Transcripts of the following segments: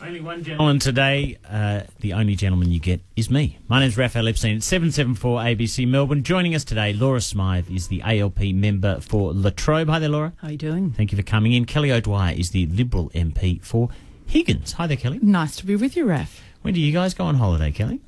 Only one gentleman today. The only gentleman you get is me. My name's Raphael Epstein. It's 774 ABC Melbourne. Joining us today, Laura Smythe is the ALP member for Latrobe. Hi there, Laura. How are you doing? Thank you for coming in. Kelly O'Dwyer is the Liberal MP for Higgins. Hi there, Kelly. Nice to be with you, Raph. When do you guys go on holiday, Kelly?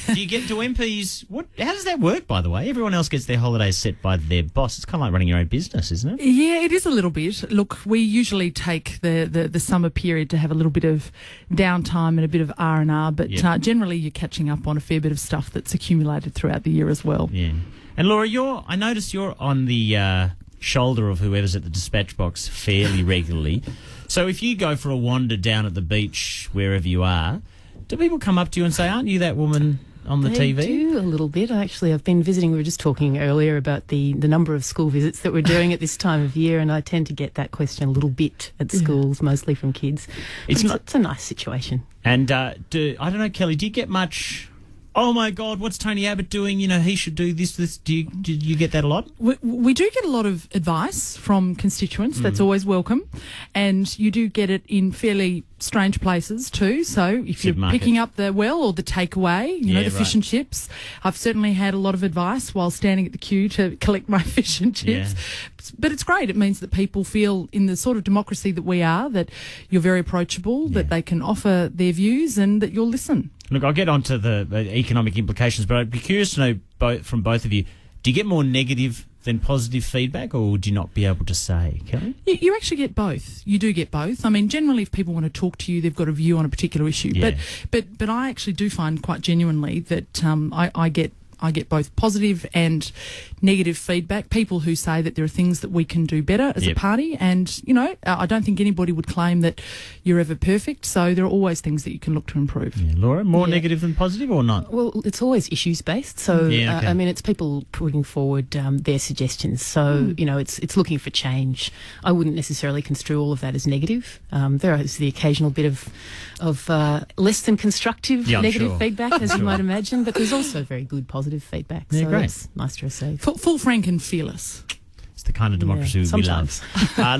Do you get to MPs? How does that work, by the way? Everyone else gets their holidays set by their boss. It's kind of like running your own business, isn't it? Yeah, it is a little bit. Look, we usually take the summer period to have a little bit of downtime and a bit of R&R, but generally you're catching up on a fair bit of stuff that's accumulated throughout the year as well. Yeah. And Laura, I noticed you're on the shoulder of whoever's at the dispatch box fairly regularly. So if you go for a wander down at the beach, wherever you are, do people come up to you and say, aren't you that woman on the TV? They do a little bit. Actually, I've been visiting. We were just talking earlier about the number of school visits that we're doing at this time of year, and I tend to get that question a little bit at schools, mostly from kids. It's a nice situation. And I don't know, Kelly, do you get much... Oh, my God, what's Tony Abbott doing? You know, he should do this. Do you get that a lot? We do get a lot of advice from constituents. That's always welcome. And you do get it in fairly strange places too. So if you're picking up the or the takeaway, the fish and chips, I've certainly had a lot of advice while standing at the queue to collect my fish and chips. Yeah. But it's great. It means that people feel in the sort of democracy that we are, that you're very approachable, that they can offer their views and that you'll listen. Look, I'll get onto the economic implications, but I'd be curious to know from both of you, do you get more negative than positive feedback, or would you not be able to say, Kelly? You actually get both. You do get both. I mean, generally, if people want to talk to you, they've got a view on a particular issue. Yeah. But I actually do find quite genuinely that I get both positive and negative feedback. People who say that there are things that we can do better as a party, and I don't think anybody would claim that you're ever perfect. So there are always things that you can look to improve. Yeah. Laura, more negative than positive, or not? Well, it's always issues based. So I mean, it's people putting forward their suggestions. So it's looking for change. I wouldn't necessarily construe all of that as negative. There is the occasional bit of less than constructive negative feedback, as you might imagine, but there's also very good positive feedback. Yeah, so great. It's nice to receive. Full, frank and fearless. It's the kind of democracy we love.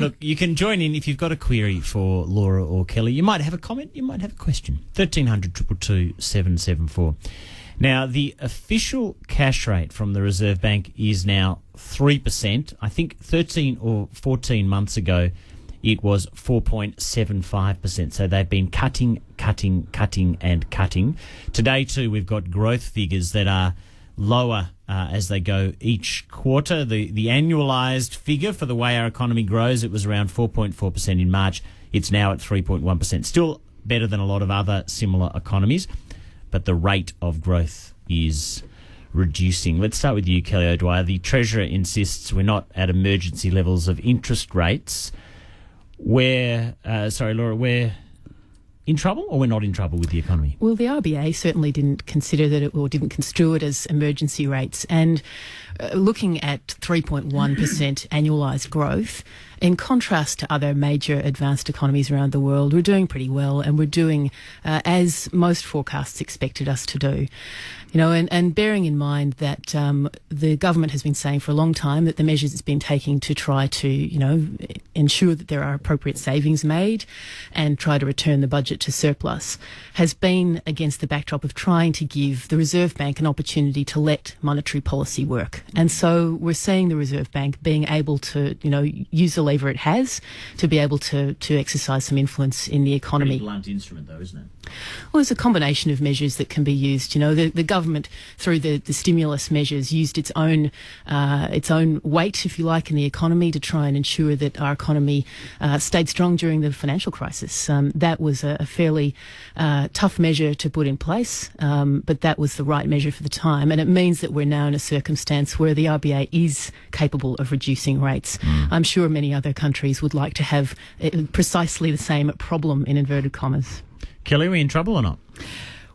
Look, you can join in if you've got a query for Laura or Kelly. You might have a comment, you might have a question. 1300 222 774. Now, the official cash rate from the Reserve Bank is now 3%. I think 13 or 14 months ago, it was 4.75%. So they've been cutting and cutting. Today, too, we've got growth figures that are lower as they go each quarter. The annualised figure for the way our economy grows, it was around 4.4% in March. It's now at 3.1%. Still better than a lot of other similar economies, but the rate of growth is reducing. Let's start with you, Kelly O'Dwyer. The Treasurer insists we're not at emergency levels of interest rates. Laura, we're in trouble, or we're not in trouble with the economy? Well, the RBA certainly didn't consider that it, or didn't construe it as emergency rates. And looking at 3.1% annualised growth, in contrast to other major advanced economies around the world, we're doing pretty well, and we're doing as most forecasts expected us to do. And bearing in mind that the government has been saying for a long time that the measures it's been taking to try to, ensure that there are appropriate savings made and try to return the budget to surplus has been against the backdrop of trying to give the Reserve Bank an opportunity to let monetary policy work. And so we're seeing the Reserve Bank being able to, use the lever it has to be able to exercise some influence in the economy. Pretty blunt instrument, though, isn't it? Well, it's a combination of measures that can be used. The government, through the stimulus measures, used its own weight, if you like, in the economy to try and ensure that our economy stayed strong during the financial crisis. That was a fairly tough measure to put in place, but that was the right measure for the time. And it means that we're now in a circumstance where the RBA is capable of reducing rates. I'm sure many other countries would like to have precisely the same problem, in inverted commas. Kelly, are we in trouble or not?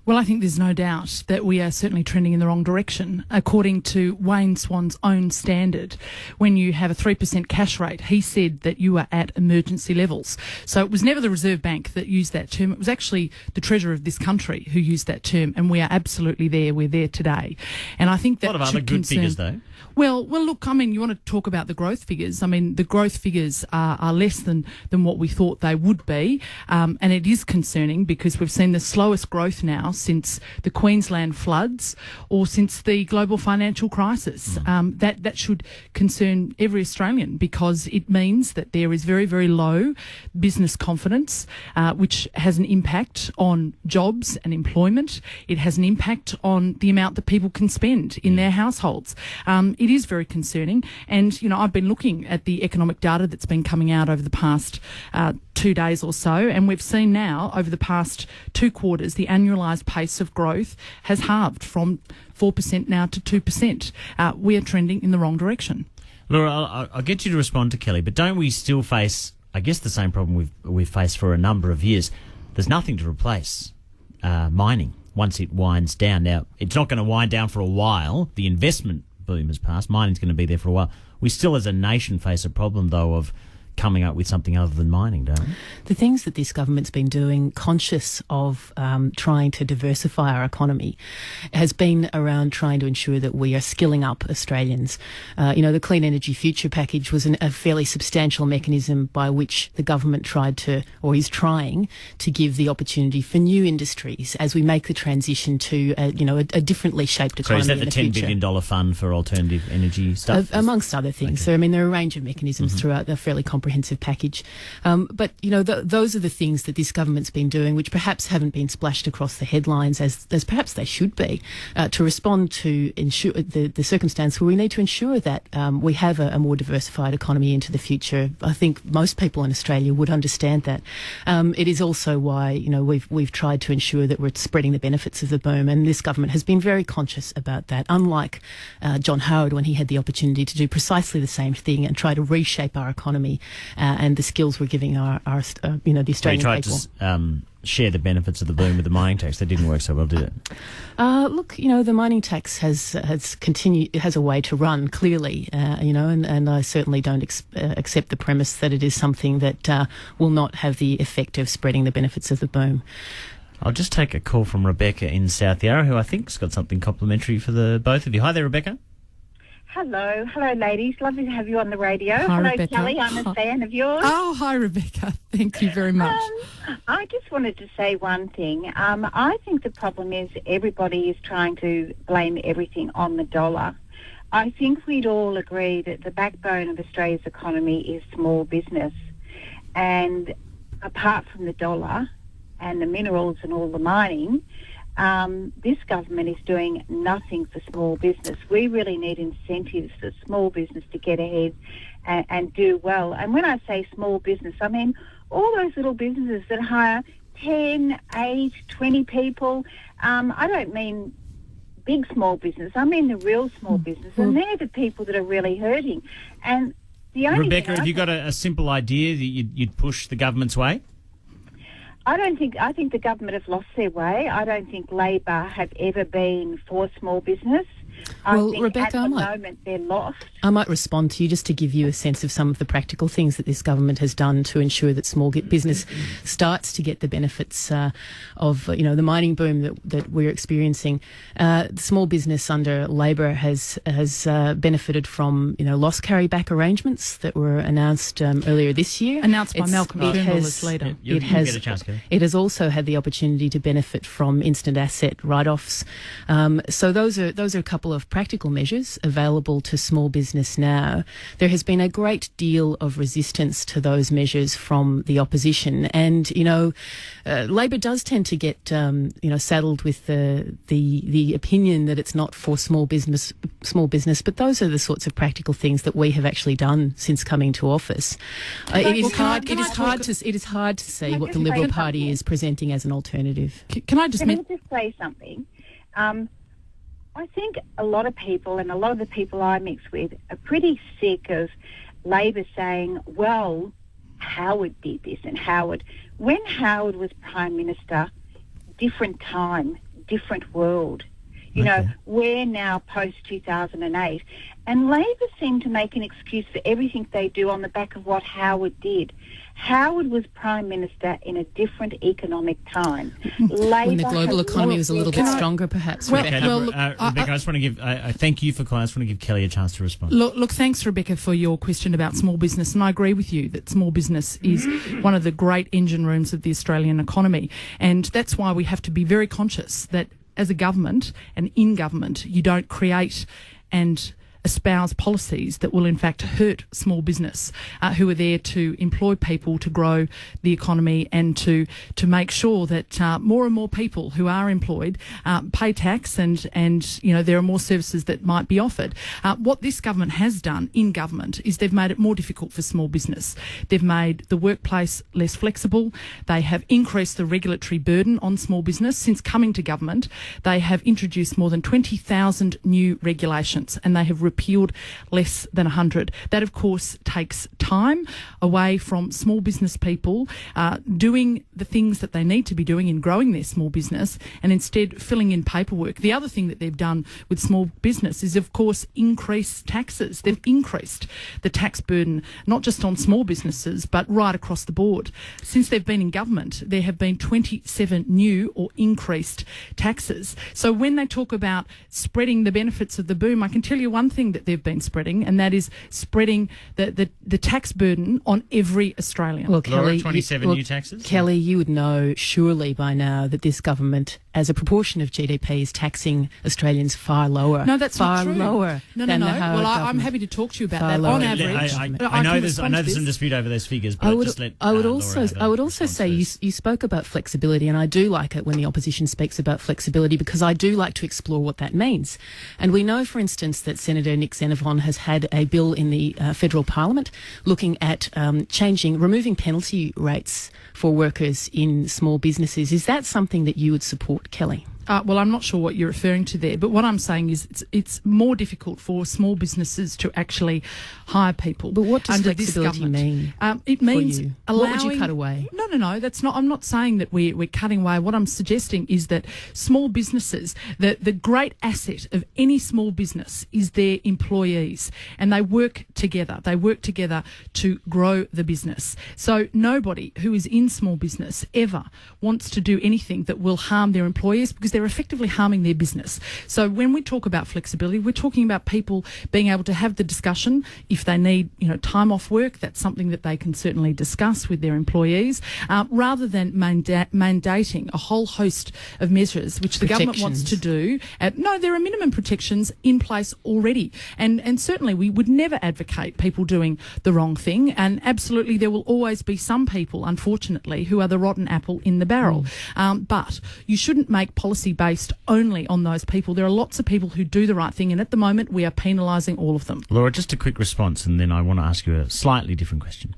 Well, I think there's no doubt that we are certainly trending in the wrong direction. According to Wayne Swan's own standard, when you have a 3% cash rate, he said that you are at emergency levels. So it was never the Reserve Bank that used that term. It was actually the Treasurer of this country who used that term, and we are absolutely there. We're there today. And I think that a lot of other good figures, though. Well, look, I mean, you want to talk about the growth figures. I mean, the growth figures are less than what we thought they would be. And it is concerning because we've seen the slowest growth now since the Queensland floods or since the global financial crisis. That should concern every Australian because it means that there is very, very low business confidence, which has an impact on jobs and employment. It has an impact on the amount that people can spend in their households. It is very concerning. And, you know, I've been looking at the economic data that's been coming out over the past 2 days or so, and we've seen now over the past 2 quarters the annualised pace of growth has halved from 4% now to 2%. We are trending in the wrong direction. Laura, I'll get you to respond to Kelly, but don't we still face, I guess, the same problem we've faced for a number of years? There's nothing to replace mining once it winds down. Now, it's not going to wind down for a while. The investment boom has passed. Mining's going to be there for a while. We still, as a nation, face a problem, though, of coming up with something other than mining, don't we? The things that this government's been doing, conscious of trying to diversify our economy, has been around trying to ensure that we are skilling up Australians. The Clean Energy Future Package was a fairly substantial mechanism by which the government tried to, or is trying, to give the opportunity for new industries as we make the transition to a differently shaped economy. So is that the $10 billion fund for alternative energy stuff? Amongst other things. Okay. So, I mean, there are a range of mechanisms throughout the fairly comprehensive package. But, those are the things that this government's been doing, which perhaps haven't been splashed across the headlines as perhaps they should be, to respond to ensure the circumstance where we need to ensure that we have a more diversified economy into the future. I think most people in Australia would understand that. It is also why, we've tried to ensure that we're spreading the benefits of the boom, and this government has been very conscious about that, unlike John Howard when he had the opportunity to do precisely the same thing and try to reshape our economy and the skills we're giving our the Australian people. So you tried to share the benefits of the boom with the mining tax. That didn't work so well, did it? Look, the mining tax has continued. It has a way to run, clearly, and I certainly don't accept the premise that it is something that will not have the effect of spreading the benefits of the boom. I'll just take a call from Rebecca in South Yarra, who I think's got something complimentary for the both of you. Hi there, Rebecca. Hello, ladies. Lovely to have you on the radio. Hi, hello, Rebecca. Kelly. I'm a fan of yours. Oh, hi, Rebecca. Thank you very much. I just wanted to say one thing. I think the problem is everybody is trying to blame everything on the dollar. I think we'd all agree that the backbone of Australia's economy is small business. And apart from the dollar and the minerals and all the mining, this government is doing nothing for small business. We really need incentives for small business to get ahead and do well. And when I say small business, I mean all those little businesses that hire 10, 8, 20 people. I don't mean big small business. I mean the real small business. And they're the people that are really hurting. And the only Rebecca, have you got a simple idea that you'd push the government's way? I think the government have lost their way. I don't think Labor have ever been for small business. Well, I think Rebecca, at the moment they're lost. I might respond to you just to give you a sense of some of the practical things that this government has done to ensure that small business starts to get the benefits of the mining boom that we're experiencing. Small business under Labor has benefited from loss carryback arrangements that were announced earlier this year. Announced by Malcolm Turnbull as leader. It has also had the opportunity to benefit from instant asset write-offs. So those are a couple of practical measures available to small business now. There has been a great deal of resistance to those measures from the opposition, and Labor does tend to get saddled with the opinion that it's not for small business. But those are the sorts of practical things that we have actually done since coming to office. It is hard to see what the Liberal Party is presenting as an alternative. Can I just say something? I think a lot of people, and a lot of the people I mix with, are pretty sick of Labor saying, well, Howard did this and when Howard was Prime Minister, different time, different world. You know, we're now post-2008, and Labor seem to make an excuse for everything they do on the back of what Howard did. Howard was Prime Minister in a different economic time. When the global economy was a little bit stronger, perhaps. Rebecca, I just want to give thank you for calling. I just want to give Kelly a chance to respond. Look, thanks, Rebecca, for your question about small business, and I agree with you that small business is one of the great engine rooms of the Australian economy, and that's why we have to be very conscious that as a government and in government, you don't create and espouse policies that will in fact hurt small business who are there to employ people, to grow the economy, and to make sure that more and more people who are employed pay tax, and you know, there are more services that might be offered. What this government has done in government is they've made it more difficult for small business. They've made the workplace less flexible. They have increased the regulatory burden on small business. Since coming to government, they have introduced more than 20,000 new regulations, and they have repealed less than 100. That, of course, takes time away from small business people doing the things that they need to be doing in growing their small business, and instead filling in paperwork. The other thing that they've done with small business is, of course, increase taxes. They've increased the tax burden, not just on small businesses, but right across the board. Since they've been in government, there have been 27 new or increased taxes. So when they talk about spreading the benefits of the boom, I can tell you one thing that they've been spreading, and that is spreading the tax burden on every Australian. Well, Kelly, 27 new taxes? Kelly, you would know surely by now that this government, as a proportion of GDP, is taxing Australians far lower. No, that's far not true. Lower. No. Than Well, I'm happy to talk to you about far that. Lower. On average, I know there's some dispute over those figures, but I would also say you spoke about flexibility, and I do like it when the opposition speaks about flexibility, because I do like to explore what that means. And we know, for instance, that Senator Nick Xenophon has had a bill in the federal parliament looking at removing penalty rates for workers in small businesses. Is that something that you would support, Kelly? Well, I'm not sure what you're referring to there, but what I'm saying is it's more difficult for small businesses to actually hire people. But what does under flexibility this mean? It means allowing. What would you cut away? No. That's not. I'm not saying that we're cutting away. What I'm suggesting is that small businesses, the great asset of any small business is their employees, and they work together. They work together to grow the business. So nobody who is in small business ever wants to do anything that will harm their employees, because they're effectively harming their business. So when we talk about flexibility, we're talking about people being able to have the discussion. If they need, time off work, that's something that they can certainly discuss with their employees, rather than mandating a whole host of measures which the government wants to do. No, there are minimum protections in place already, and certainly we would never advocate people doing the wrong thing. And absolutely, there will always be some people, unfortunately, who are the rotten apple in the barrel. But you shouldn't make policy based only on those people. There are lots of people who do the right thing, and at the moment we are penalising all of them. Laura, just a quick response, and then I want to ask you a slightly different question.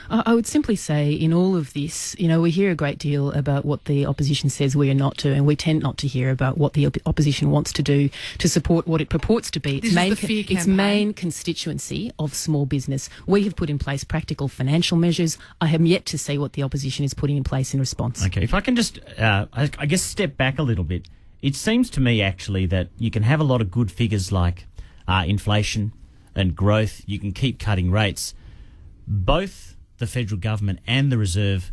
I would simply say in all of this, we hear a great deal about what the opposition says we are not to, and we tend not to hear about what the opposition wants to do to support what it purports to be its main constituency of small business. We have put in place practical financial measures. I have yet to see what the opposition is putting in place in response. Okay, if I can just, I guess, step back a little bit. It seems to me, actually, that you can have a lot of good figures like inflation and growth. You can keep cutting rates. Both the federal government and the Reserve,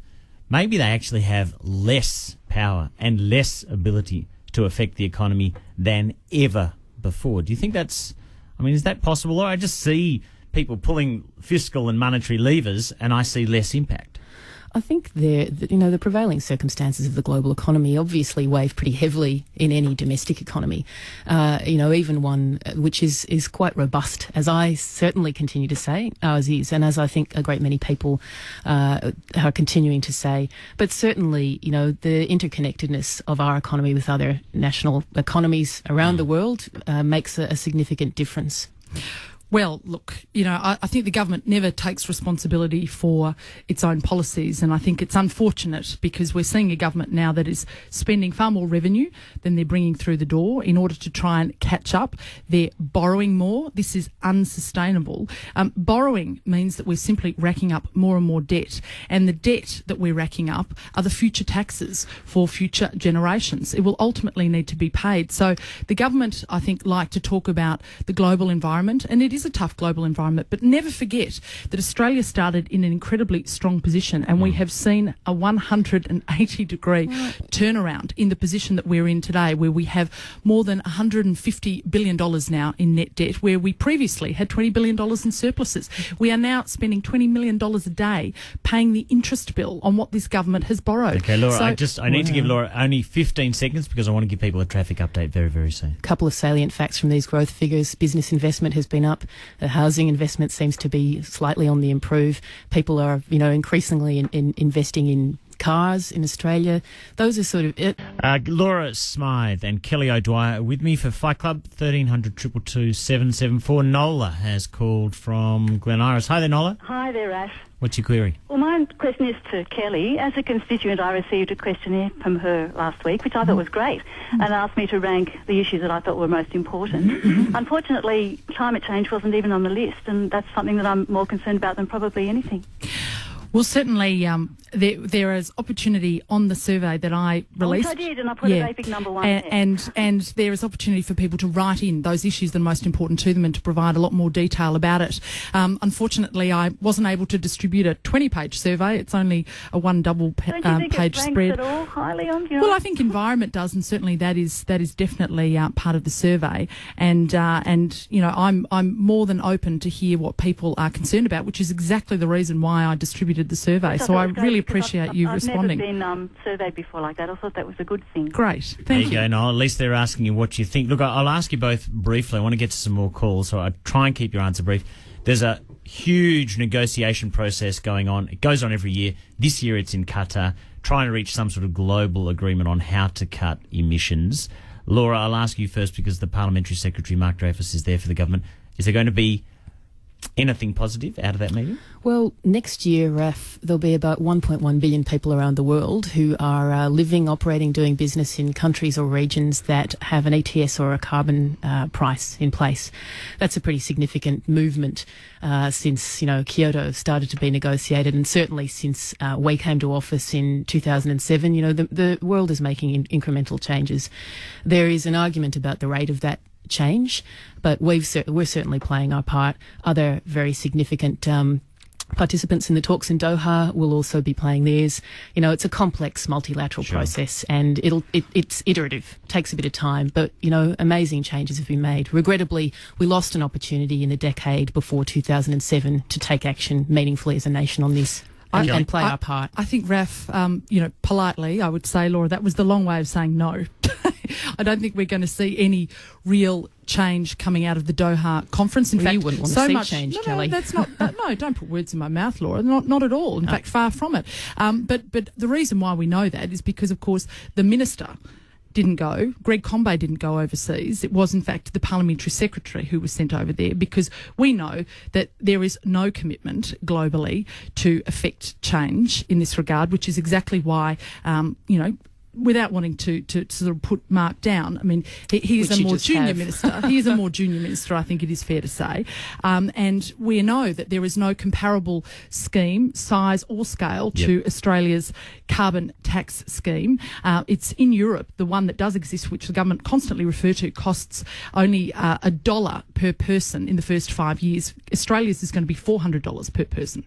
maybe they actually have less power and less ability to affect the economy than ever before. Do you think is that possible? Or I just see people pulling fiscal and monetary levers and I see less impact. I think the prevailing circumstances of the global economy obviously weigh pretty heavily in any domestic economy. Even one which is quite robust, as I certainly continue to say ours is, and as I think a great many people are continuing to say. But certainly, the interconnectedness of our economy with other national economies around the world makes a significant difference. Well, look, I think the government never takes responsibility for its own policies, and I think it's unfortunate because we're seeing a government now that is spending far more revenue than they're bringing through the door in order to try and catch up. They're borrowing more. This is unsustainable. Borrowing means that we're simply racking up more and more debt, and the debt that we're racking up are the future taxes for future generations. It will ultimately need to be paid. So the government, I think, like to talk about the global environment, and it is a tough global environment, but never forget that Australia started in an incredibly strong position, and we have seen a 180-degree turnaround in the position that we're in today, where we have more than $150 billion now in net debt, where we previously had $20 billion in surpluses. We are now spending $20 million a day paying the interest bill on what this government has borrowed. Okay, Laura, I need to give Laura only 15 seconds because I want to give people a traffic update very, very soon. A couple of salient facts from these growth figures. Business investment has been up. Housing investment seems to be slightly on the improve. People are, increasingly investing in cars in Australia. Those are sort of it. Laura Smythe and Kelly O'Dwyer are with me for Fight Club. 1300 222 774. Nola has called from Glen Iris. Hi there, Nola. Hi there, Ash. What's your query? Well, my question is to Kelly. As a constituent, I received a questionnaire from her last week, which I thought was great, and asked me to rank the issues that I thought were most important. Unfortunately, climate change wasn't even on the list, and that's something that I'm more concerned about than probably anything. Well, certainly there is opportunity on the survey that I released. I did, and I put a very big number one there. And there is opportunity for people to write in those issues that are most important to them and to provide a lot more detail about it. Unfortunately, I wasn't able to distribute a 20-page survey. It's only a one double-page Don't you think it spread. ranks at all highly on? Well, I think environment does, and certainly that is definitely part of the survey. And I'm more than open to hear what people are concerned about, which is exactly the reason why I distributed the survey. So I really appreciate you responding. I've never been surveyed before like that. I thought that was a good thing. Great. Thank you. There you go, Noel. At least they're asking you what you think. Look, I'll ask you both briefly. I want to get to some more calls, so I try and keep your answer brief. There's a huge negotiation process going on. It goes on every year. This year it's in Qatar, trying to reach some sort of global agreement on how to cut emissions. Laura, I'll ask you first because the Parliamentary Secretary, Mark Dreyfus, is there for the government. Is there going to be anything positive out of that meeting? Well, next year, Raf, there'll be about 1.1 billion people around the world who are living, operating, doing business in countries or regions that have an ETS or a carbon price in place. That's a pretty significant movement since, Kyoto started to be negotiated, and certainly since we came to office in 2007. The world is making incremental changes. There is an argument about the rate of that change, but we're certainly playing our part. Other very significant participants in the talks in Doha will also be playing theirs. It's a complex multilateral process, and it's iterative, takes a bit of time, but amazing changes have been made. Regrettably, we lost an opportunity in the decade before 2007 to take action meaningfully as a nation on this. And play our part. I think, Raf, politely, I would say, Laura, that was the long way of saying no. I don't think we're going to see any real change coming out of the Doha conference. In fact, you wouldn't want so to see much change, no, Kelly. No, that's not. No, don't put words in my mouth, Laura. Not at all. In fact, far from it. But the reason why we know that is because, of course, the minister didn't go. Greg Combet didn't go overseas. It was, in fact, the Parliamentary Secretary who was sent over there, because we know that there is no commitment globally to affect change in this regard, which is exactly why, without wanting to sort of put Mark down, I mean, he is a more junior minister. He is a more junior minister, I think it is fair to say. And we know that there is no comparable scheme, size or scale to Australia's carbon tax scheme. It's in Europe. The one that does exist, which the government constantly refer to, costs only $1 per person in the first 5 years. Australia's is going to be $400 per person.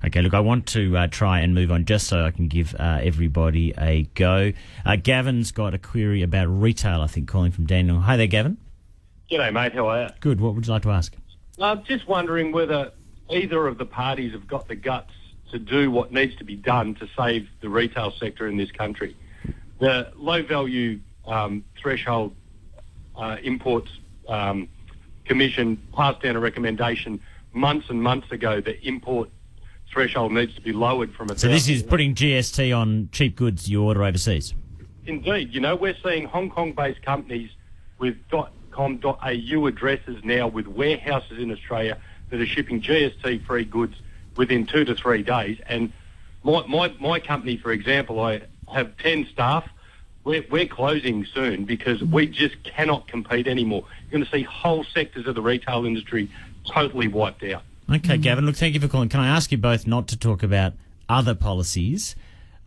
Okay, look, I want to try and move on just so I can give everybody a go. Gavin's got a query about retail, I think, calling from Daniel. Hi there, Gavin. G'day, mate. How are you? Good. What would you like to ask? I'm just wondering whether either of the parties have got the guts to do what needs to be done to save the retail sector in this country. The low-value threshold imports commission passed down a recommendation months and months ago that import threshold needs to be lowered from a... So this is putting GST on cheap goods you order overseas? Indeed. We're seeing Hong Kong-based companies with .com.au addresses now with warehouses in Australia that are shipping GST-free goods within 2 to 3 days. And my company, for example, I have 10 staff. We're closing soon because we just cannot compete anymore. You're going to see whole sectors of the retail industry totally wiped out. Okay, Gavin, look, thank you for calling. Can I ask you both not to talk about other policies?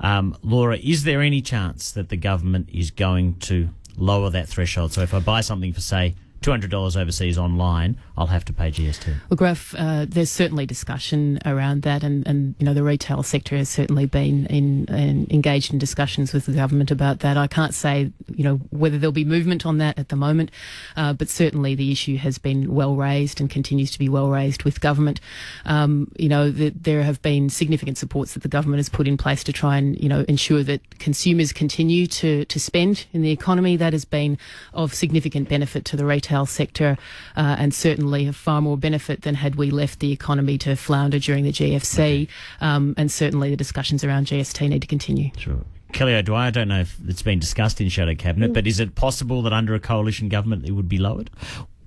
Laura, is there any chance that the government is going to lower that threshold? So if I buy something for, say, $200 overseas online, I'll have to pay GST. Well, Graf, there's certainly discussion around that, and you know, the retail sector has certainly been engaged in discussions with the government about that. I can't say, you know, whether there'll be movement on that at the moment, but certainly the issue has been well raised and continues to be well raised with government. You know, there have been significant supports that the government has put in place to try and, you know, ensure that consumers continue to spend in the economy. That has been of significant benefit to the retail sector, and certainly of far more benefit than had we left the economy to flounder during the GFC. And certainly the discussions around GST need to continue. Sure. Kelly O'Dwyer, I don't know if it's been discussed in Shadow Cabinet, but is it possible that under a coalition government it would be lowered?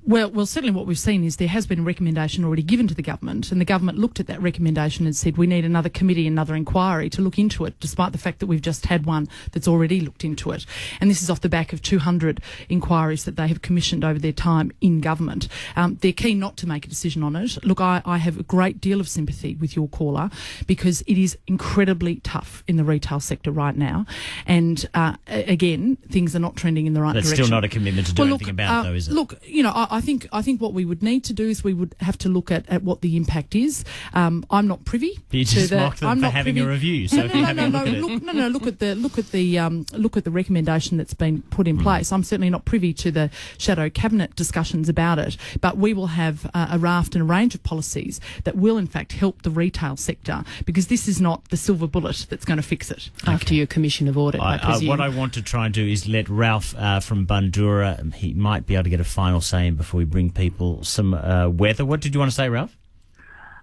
Well, certainly what we've seen is there has been a recommendation already given to the government, and the government looked at that recommendation and said we need another committee, another inquiry to look into it, despite the fact that we've just had one that's already looked into it. And this is off the back of 200 inquiries that they have commissioned over their time in government. They're keen not to make a decision on it. Look, I have a great deal of sympathy with your caller because it is incredibly tough in the retail sector right now. And again, things are not trending in the right direction. That's still not a commitment to do anything about it, though, is it? Look, you know, I think what we would need to do is we would have to look at what the impact is. I'm not privy. You just mock them for having a review. So look at the recommendation that's been put in place. I'm certainly not privy to the shadow cabinet discussions about it, but we will have a raft and a range of policies that will in fact help the retail sector, because this is not the silver bullet that's going to fix it. After your commission of audit, I presume. What I want to try and do is let Ralph from Bundoora, he might be able to get a final say in before we bring people some weather. What did you want to say, Ralph?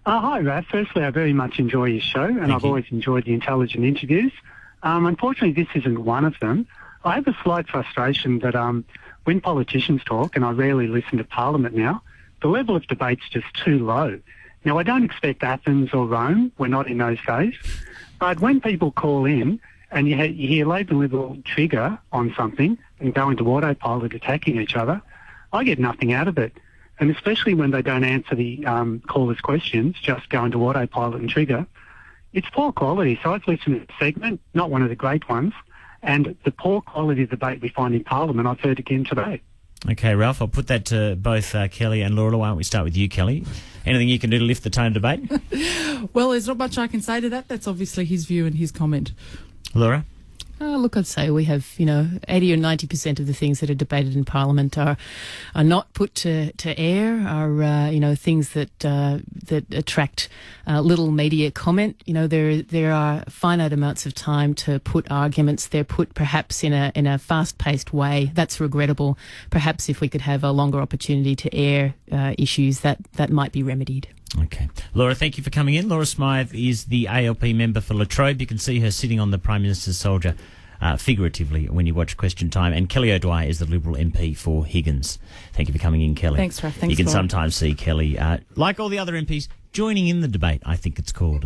Hi, Ralph. Firstly, I very much enjoy your show, and I've always enjoyed the intelligent interviews. Unfortunately, this isn't one of them. I have a slight frustration that when politicians talk, and I rarely listen to Parliament now, the level of debate's just too low. Now, I don't expect Athens or Rome. We're not in those days. But when people call in and you hear Labor and Liberal trigger on something and go into autopilot attacking each other, I get nothing out of it. And especially when they don't answer the callers' questions, just go into autopilot and trigger. It's poor quality. So I've listened to the segment, not one of the great ones, and the poor quality of debate we find in Parliament I've heard again today. Okay, Ralph, I'll put that to both Kelly and Laura. Why don't we start with you, Kelly? Anything you can do to lift the tone of debate? Well, there's not much I can say to that. That's obviously his view and his comment. Laura? Look, I'd say we have, 80 or 90% of the things that are debated in Parliament are not put to air, are, things that attract little media comment. There are finite amounts of time to put arguments. They're put perhaps in a fast-paced way. That's regrettable. Perhaps if we could have a longer opportunity to air issues, that might be remedied. Okay. Laura, thank you for coming in. Laura Smythe is the ALP member for Latrobe. You can see her sitting on the Prime Minister's soldier figuratively when you watch Question Time. And Kelly O'Dwyer is the Liberal MP for Higgins. Thank you for coming in, Kelly. Thanks, Ralph. Thanks, You can Laura. sometimes see Kelly, like all the other MPs, joining in the debate, I think it's called.